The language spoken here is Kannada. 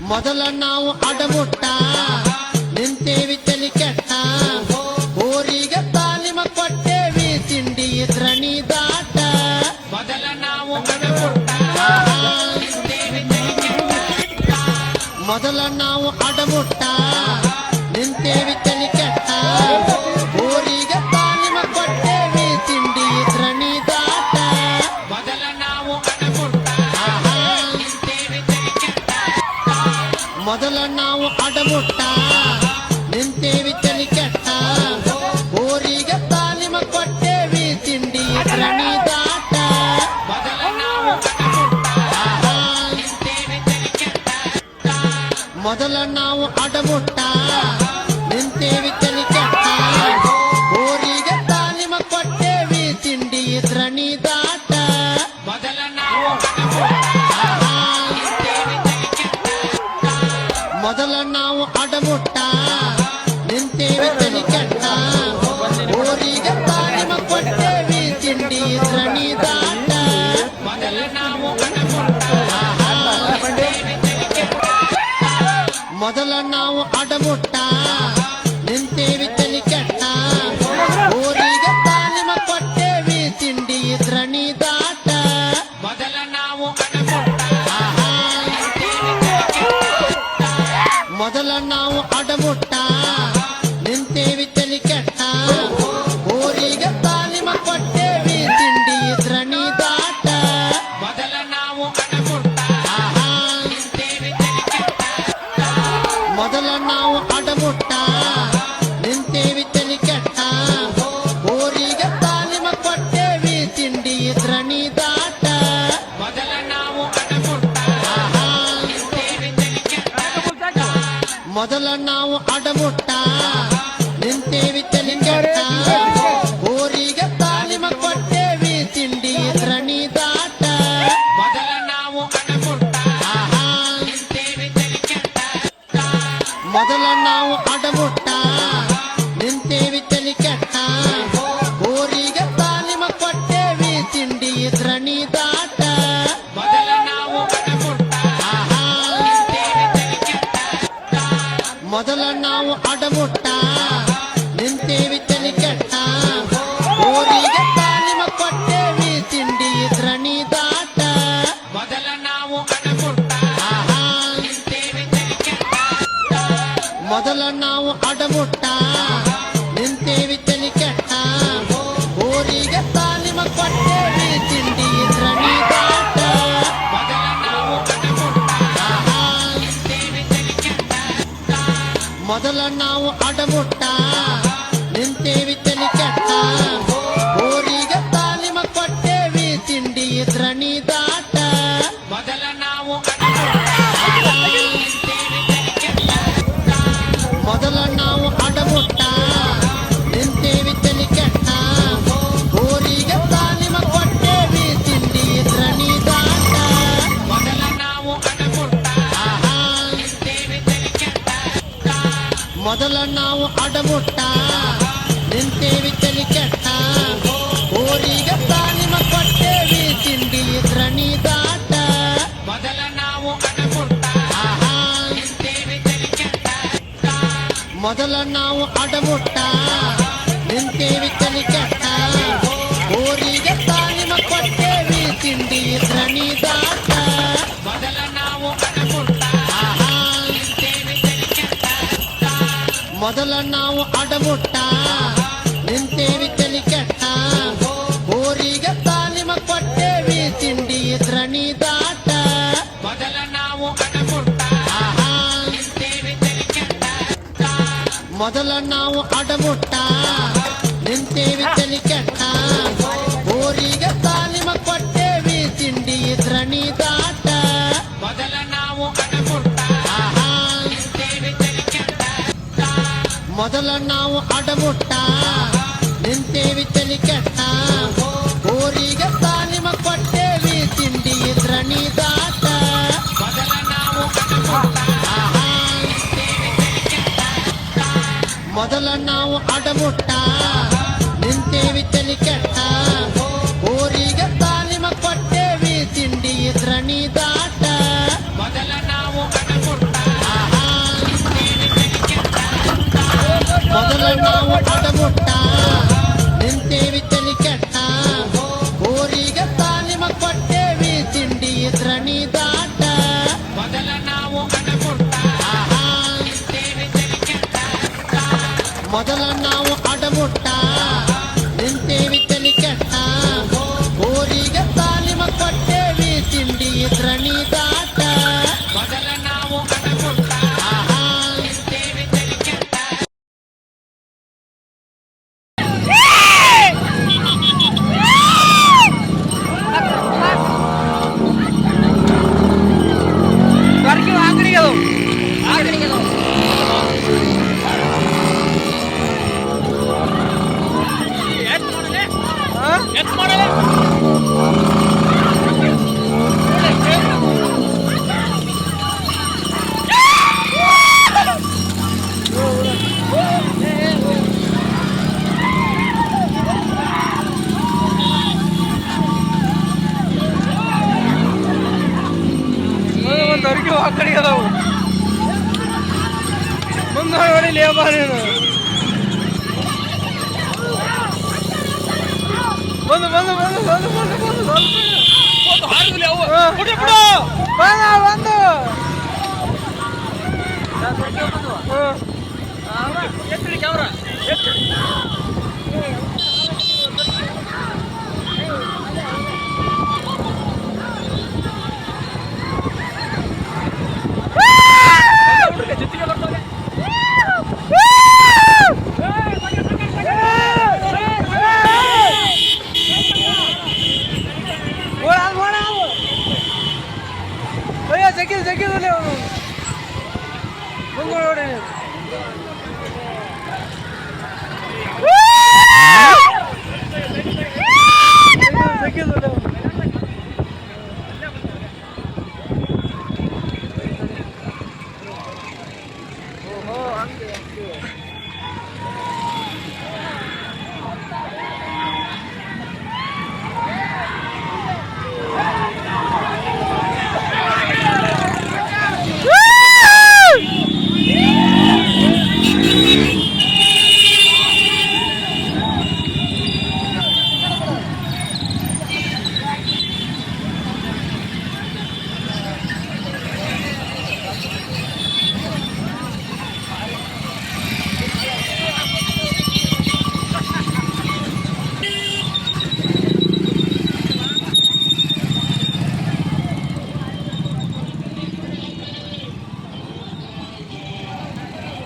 ಮೊದಲ ನಾವು ಅಡಮುಟ್ಟ ನಿಂತೇವಿ ತಲಿ ಕೆಟ್ಟ ಊರಿಗೆ ತಾಲಿಮ ಕೊಟ್ಟೇವಿ ತಿಂಡಿ ಇದ್ರಣಿ ದಾಟ ಮೊದಲ ನಾವು ಅಡಮುಟ್ಟ ನಿಂತೇವಿ ತಲಿ ಕೆಟ್ಟ ಮೊದಲ ನಾವು ಅಡಮುಟ್ಟ ನಿಂತೇವಿ ತಲಿ ಕೆಟ್ಟ ಊರಿಗೆ ತಾಲಿಮ ಕೊಟ್ಟೇವಿ ತಿಂಡಿ ಇದ್ರಣಿ ದಾಟ ಮೊದಲ ನಾವು ಅಡಮುಟ್ಟ ನಿಂತೇವಿ ತಲಿ ಕೆಟ್ಟ ಮೊದಲ ನಾವು ಅಡಮುಟ್ಟ ನಿಂತೇವಿ ತಲಿ ಕೆಟ್ಟ ಊರಿಗೆ ತಾಲಿಮ ಕೊಟ್ಟೇವಿ ತಿಂಡಿ ಇದ್ರಣಿ ದಾಟ ಮೊದಲ ನಾವು ಅಡಮುಟ್ಟ ನಿಂತೇವಿ ತಲಿ ಕೆಟ್ಟ ಮೊದಲ ನಾವು ಅಡಮುಟ್ಟ ನಿಂತೇವಿ ತಲಿ ಕೆಟ್ಟ ಊರಿಗೆ ತಾಲಿಮ ಕೊಟ್ಟೇವಿ ತಿಂಡಿ ಇದ್ರಣಿ ದಾಟ ಮೊದಲ ನಾವು ಅಡಮುಟ್ಟ ನಿಂತೇವಿ ತಲಿ ಕೆಟ್ಟ ಮೊದಲ ನಾವು ಅಡಮುಟ್ಟ ನಿಂತೇವಿ ತಲಿ ಕೆಟ್ಟ ಊರಿಗೆ ತಾಲಿಮ ಕೊಟ್ಟೇವಿ ತಿಂಡಿ ಇದ್ರಣಿ ದಾಟ ಮೊದಲ ನಾವು ಅಡಮುಟ್ಟ ನಿಂತೇವಿ ತಲಿ ಕೆಟ್ಟ ಮೊದಲ ನಾವು ಅಡಮುಟ್ಟ ನಿಂತೇವಿ ತಲಿ ಕೆಟ್ಟ ಊರಿಗೆ ತಾಲಿಮ ಕೊಟ್ಟೇವಿ ತಿಂಡಿ ಇದ್ರಣಿ ದಾಟ ಮೊದಲ ನಾವು ಅಡಮುಟ್ಟ ನಿಂತೇವಿ ತಲಿ ಕೆಟ್ಟ ಮೊದಲ ನಾವು ಅಡಮುಟ್ಟ ನಿಂತೇವಿ ತಲಿ ಕೆಟ್ಟ ಊರಿಗೆ ತಾಲಿಮ ಕೊಟ್ಟೇವಿ ತಿಂಡಿ ಇದ್ರಣಿ ದಾಟ ಮೊದಲ ನಾವು ಅಡಮುಟ್ಟ ನಿಂತೇವಿ ತಲಿ ಕೆಟ್ಟ ಮೊದಲ ನಾವು ಅಡಮುಟ್ಟ ನಿಂತೇವಿ ತಲಿ ಕೆಟ್ಟ ಊರಿಗೆ ತಾಲಿಮ ಕೊಟ್ಟೇವಿ ತಿಂಡಿ ಇದ್ರಣಿ ದಾಟ ಮೊದಲ ನಾವು ಅಡಮುಟ್ಟ ನಿಂತೇವಿ ತಲಿ ಕೆಟ್ಟ ಮೊದಲ ನಾವು ಅಡಮುಟ್ಟ ನಿಂತೇವಿ ತಲಿ ಕೆಟ್ಟ ಊರಿಗೆ ತಾಲಿಮ ಕೊಟ್ಟೇವಿ ತಿಂಡಿ ಇದ್ರಣಿ ದಾಟ ಮೊದಲ ನಾವು ಅಡಮುಟ್ಟ ನಿಂತೇವಿ ತಲಿ ಕೆಟ್ಟ ಮೊದಲ ನಾವು ಅಡಮುಟ್ಟ ನಿಂತೇವಿ ತಲಿ ಕೆಟ್ಟ ಊರಿಗೆ ತಾಲಿಮ ಕೊಟ್ಟೇವಿ ತಿಂಡಿ ಇದ್ರಣಿ ದಾಟ ಮೊದಲ ನಾವು ಅಡಮುಟ್ಟ ನಿಂತೇವಿ ತಲಿ ಕೆಟ್ಟ ಮೊದಲ ನಾವು ಅಡಮುಟ್ಟ ನಿಂತೇವಿ ತಲಿ ಕೆಟ್ಟ ಊರಿಗೆ ತಾಲಿಮ ಕೊಟ್ಟೇವಿ ತಿಂಡಿ ಇದ್ರಣಿ ದಾಟ ಮೊದಲ ನಾವು ಅಡಮುಟ್ಟ ನಿಂತೇವಿ ತಲಿ ಕೆಟ್ಟ ಮೊದಲ ನಾವು ಅಡಮುಟ್ಟ ನಿಂತೇವಿ ತಲಿ ಕೆಟ್ಟ ಊರಿಗೆ ತಾಲಿಮ ಕೊಟ್ಟೇವಿ ತಿಂಡಿ ಇದ್ರಣಿ ದಾಟ ಮೊದಲ ನಾವು ಅಡಮುಟ್ಟ ನಿಂತೇವಿ ತಲಿ ಕೆಟ್ಟ ಮೊದಲ ನಾವು ಅಡಮುಟ್ಟ ನಿಂತೇವಿ ತಲಿ ಕೆಟ್ಟ ಊರಿಗೆ ತಾಲಿಮ ಕೊಟ್ಟೇವಿ ತಿಂಡಿ ಇದ್ರಣಿ ದಾಟ ಮೊದಲ ನಾವು ಅಡಮುಟ್ಟ ನಿಂತೇವಿ ತಲಿ ಕೆಟ್ಟ ಮೊದಲ ನಾವು ಅಡಮುಟ್ಟ ನಿಂತೇವಿ ತಲಿ ಕೆಟ್ಟ ಊರಿಗೆ ತಾಲಿಮ ಕೊಟ್ಟೇವಿ ತಿಂಡಿ ಇದ್ರಣಿ ದಾಟ ಮೊದಲ ನಾವು ಅಡಮುಟ್ಟ ನಿಂತೇವಿ ತಲಿ ಕೆಟ್ಟ ಮೊದಲ ನಾವು ಅಡಮುಟ್ಟ ನಿಂತೇವಿ ತಲಿ ಕೆಟ್ಟ ಊರಿಗೆ ತಾಲಿಮ ಕೊಟ್ಟೇವಿ ತಿಂಡಿ ಇದ್ರಣಿ ದಾಟ ಮೊದಲ ನಾವು ಅಡಮುಟ್ಟ ನಿಂತೇವಿ ತಲಿ ಕೆಟ್ಟ ಮೊದಲ ನಾವು ಅಡಮುಟ್ಟ ನಿಂತೇವಿ ತಲಿ ಕೆಟ್ಟ ಊರಿಗೆ ತಾಲಿಮ ಕೊಟ್ಟೇವಿ ತಿಂಡಿ ಇದ್ರಣಿ ದಾಟ ಮೊದಲ ನಾವು ಅಡಮುಟ್ಟ ನಿಂತೇವಿ ತಲಿ ಕೆಟ್ಟ ಮೊದಲ ನಾವು ಅಡಮುಟ್ಟ ನಿಂತೇವಿ ತಲಿ ಕೆಟ್ಟ ಊರಿಗೆ ತಾಲಿಮ ಕೊಟ್ಟೇವಿ ತಿಂಡಿ ಇದ್ರಣಿ ದಾಟ ಮೊದಲ ನಾವು ಅಡಮುಟ್ಟ ನಿಂತೇವಿ ತಲಿ ಕೆಟ್ಟ ಮೊದಲ ನಾವು ಅಡಮುಟ್ಟ ನಿಂತೇವಿ ತಲಿ ಕೆಟ್ಟ ಊರಿಗೆ ತಾಲಿಮ ಕೊಟ್ಟೇವಿ ತಿಂಡಿ ಇದ್ರಣಿ ದಾಟ ಮೊದಲ ನಾವು ಅಡಮುಟ್ಟ ನಿಂತೇವಿ ತಲಿ ಕೆಟ್ಟ ಮೊದಲ ನಾವು ಅಡಮುಟ್ಟ ನಿಂತೇವಿ ತಲಿ ಕೆಟ್ಟ ಊರಿಗೆ ತಾಲಿಮ ಕೊಟ್ಟೇವಿ ತಿಂಡಿ ಇದ್ರಣಿ ದಾಟ ಮೊದಲ ನಾವು ಅಡಮುಟ್ಟ ನಿಂತೇವಿ ತಲಿ ಕೆಟ್ಟ ಮೊದಲ ನಾವು ಅಡಮುಟ್ಟ ನಿಂತೇವಿ ತಲಿ ಕೆಟ್ಟ ಊರಿಗೆ ತಾಲಿಮ ಕೊಟ್ಟೇವಿ ತಿಂಡಿ ಇದ್ರಣಿ ದಾಟ ಮೊದಲ ನಾವು ನಾವು ಅಡಮುಟ್ಟ ನಿಂತೇವಿ ತಲಿ ಕೆಟ್ಟ ಊರಿಗೆ ತಾಲಿಮ ಕೊಟ್ಟೇವಿ ತಿಂಡಿ ಇದ್ರ ನೀ ದಾಟ ಮೊದಲ ನಾವು ಅಡಮುಟ್ಟ ಆಹಾ. ನಿಂತೇವಿ ತಲೆ ಕೆಟ್ಟ ಮೊದಲ ನಾವು ಅಡಮುಟ್ಟ ನಿಂತೇವಿ ತಲಿ ಕೆಟ್ಟ ಊರಿಗೆ ತಾಲಿಮ ಕೊಟ್ಟೇವಿ ತಿಂಡಿ ಇದ್ರ ನೀ ದಾಟ ಮೊದಲ ನಾವು ಅಡಮುಟ್ಟ ಆಹಾ. ನಿಂತೇವಿ ತಲೆ ಕೆಟ್ಟ ಒಂದು ಆ ಕಡೆ ಅದಾವು ಮುಂದೆ ನೋಡಿ ಲೇಬ ನೀನು ಬಂದು ಬಂದು ಬಂದು ಬಂದು ಬಂದು ಬಂದು ಬಂದು ಜಗ್ಗಿ ಜಗ್ಗಿ ಮುಂದೆ ನೋಡಿ